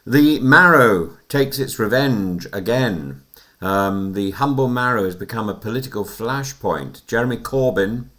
The marrow takes its revenge again. The humble marrow has become a political flashpoint. Jeremy Corbyn,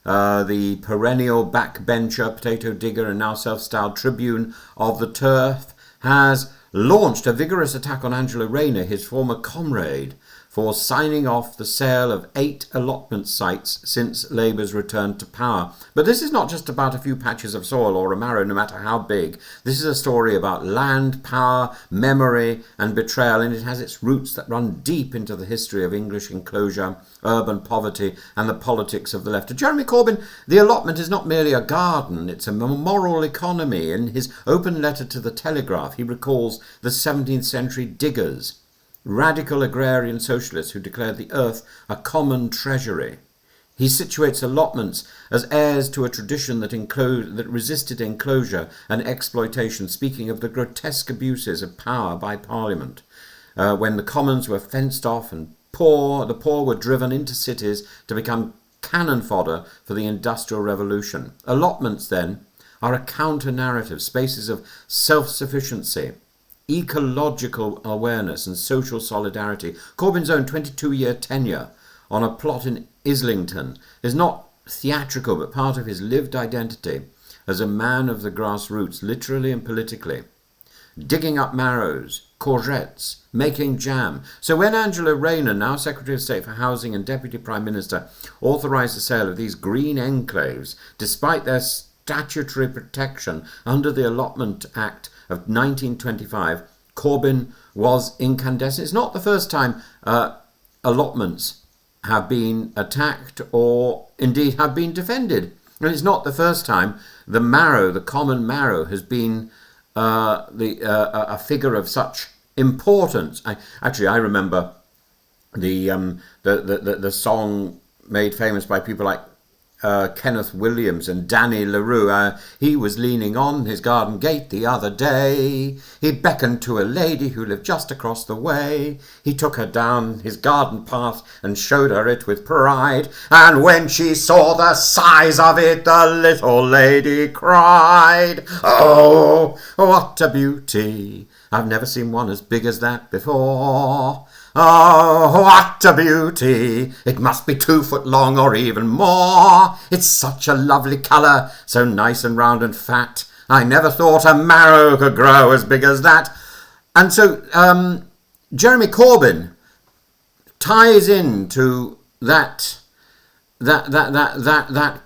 the perennial backbencher, potato digger, and now self-styled tribune of the turf, has launched a vigorous attack on Angela Rayner, his former comrade, for signing off the sale of 8 allotment sites since Labour's return to power. But this is not just about a few patches of soil or a marrow, no matter how big. This is a story about land, power, memory and betrayal, and it has its roots that run deep into the history of English enclosure, urban poverty and the politics of the left. To Jeremy Corbyn, the allotment is not merely a garden, it's a moral economy. In his open letter to the Telegraph, he recalls the 17th century diggers, radical agrarian socialists who declared the earth a common treasury. He situates allotments as heirs to a tradition that resisted enclosure and exploitation, speaking of the grotesque abuses of power by Parliament, when the commons were fenced off and the poor were driven into cities to become cannon fodder for the Industrial Revolution. Allotments, then, are a counter-narrative, spaces of self-sufficiency, ecological awareness and social solidarity. Corbyn's own 22-year tenure on a plot in Islington is not theatrical but part of his lived identity as a man of the grassroots, literally and politically. Digging up marrows, courgettes, making jam. So when Angela Rayner, now Secretary of State for Housing and Deputy Prime Minister, authorised the sale of these green enclaves, despite their statutory protection under the Allotment Act of 1925, Corbyn was incandescent. It's not the first time allotments have been attacked or indeed have been defended. And it's not the first time the marrow, the common marrow, has been a figure of such importance. I remember the song made famous by people like Kenneth Williams and Danny LaRue. He was leaning on his garden gate the other day. He beckoned to a lady who lived just across the way. He took her down his garden path and showed her it with pride. And when she saw the size of it, the little lady cried, "Oh, what a beauty! I've never seen one as big as that before. Oh, what a beauty! It must be 2 foot long or even more. It's such a lovely colour, so nice and round and fat. I never thought a marrow could grow as big as that." And so Jeremy Corbyn ties into that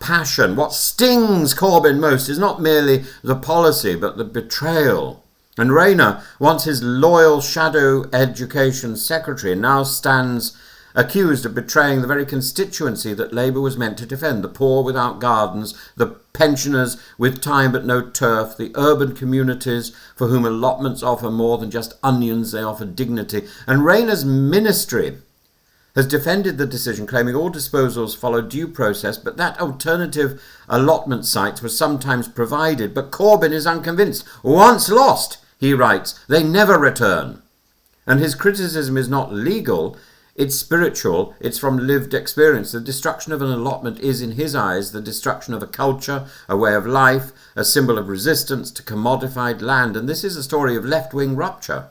passion. What stings Corbyn most is not merely the policy, but the betrayal. And Rayner, once his loyal shadow education secretary, now stands accused of betraying the very constituency that Labour was meant to defend: the poor without gardens, the pensioners with time but no turf, the urban communities for whom allotments offer more than just onions, they offer dignity. And Rayner's ministry has defended the decision, claiming all disposals follow due process, but that alternative allotment site was sometimes provided. But Corbyn is unconvinced. Once lost, he writes, they never return. And his criticism is not legal, it's spiritual, it's from lived experience. The destruction of an allotment is, in his eyes, the destruction of a culture, a way of life, a symbol of resistance to commodified land. And this is a story of left-wing rupture.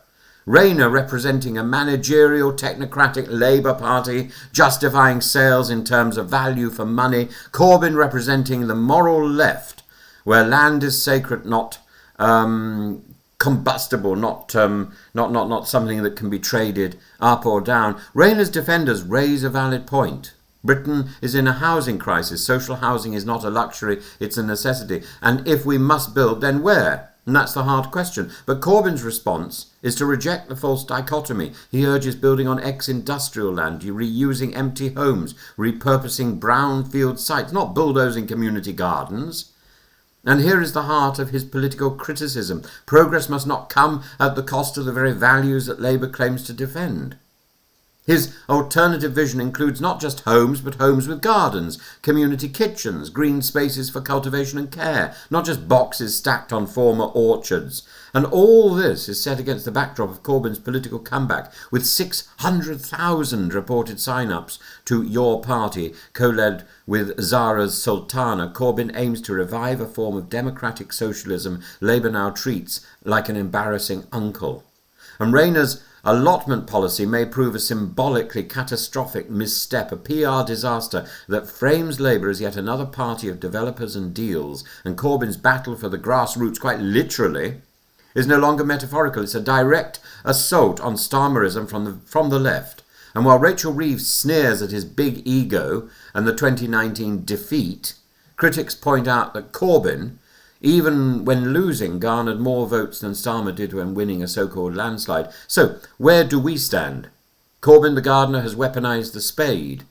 Rayner representing a managerial, technocratic Labour Party, justifying sales in terms of value for money. Corbyn representing the moral left, where land is sacred, not combustible, not something that can be traded up or down. Rayner's defenders raise a valid point. Britain is in a housing crisis. Social housing is not a luxury, it's a necessity. And if we must build, then where? And that's the hard question. But Corbyn's response is to reject the false dichotomy. He urges building on ex-industrial land, reusing empty homes, repurposing brownfield sites, not bulldozing community gardens. And here is the heart of his political criticism. Progress must not come at the cost of the very values that Labour claims to defend. His alternative vision includes not just homes, but homes with gardens, community kitchens, green spaces for cultivation and care, not just boxes stacked on former orchards. And all this is set against the backdrop of Corbyn's political comeback, with 600,000 reported sign-ups to Your Party, co-led with Zara's Sultana. Corbyn aims to revive a form of democratic socialism Labour now treats like an embarrassing uncle. And Rayner's allotment policy may prove a symbolically catastrophic misstep, a PR disaster that frames Labour as yet another party of developers and deals, and Corbyn's battle for the grassroots, quite literally, is no longer metaphorical. It's a direct assault on Starmerism from the left. And while Rachel Reeves sneers at his big ego and the 2019 defeat, critics point out that Corbyn, even when losing, garnered more votes than Starmer did when winning a so-called landslide. So, where do we stand? Corbyn the gardener has weaponised the spade.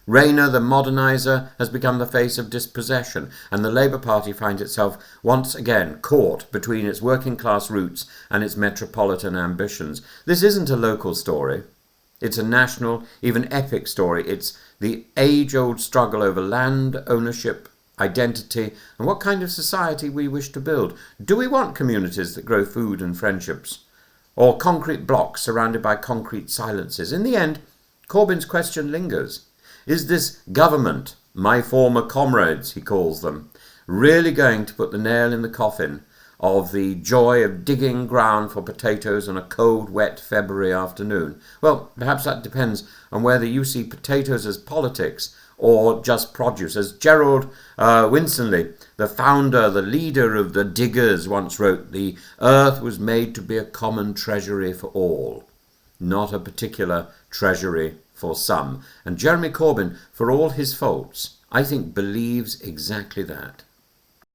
Rayner the moderniser has become the face of dispossession, and the Labour Party finds itself once again caught between its working class roots and its metropolitan ambitions. This isn't a local story. It's a national, even epic story. It's the age-old struggle over land, ownership, identity, and what kind of society we wish to build. Do we want communities that grow food and friendships, or concrete blocks surrounded by concrete silences? In the end, Corbyn's question lingers. Is this government, my former comrades, he calls them, really going to put the nail in the coffin of the joy of digging ground for potatoes on a cold, wet February afternoon? Well, perhaps that depends on whether you see potatoes as politics or just produce. As Gerald Winstanley, the founder, the leader of the Diggers, once wrote, the earth was made to be a common treasury for all, not a particular treasury for some. And Jeremy Corbyn, for all his faults, I think believes exactly that.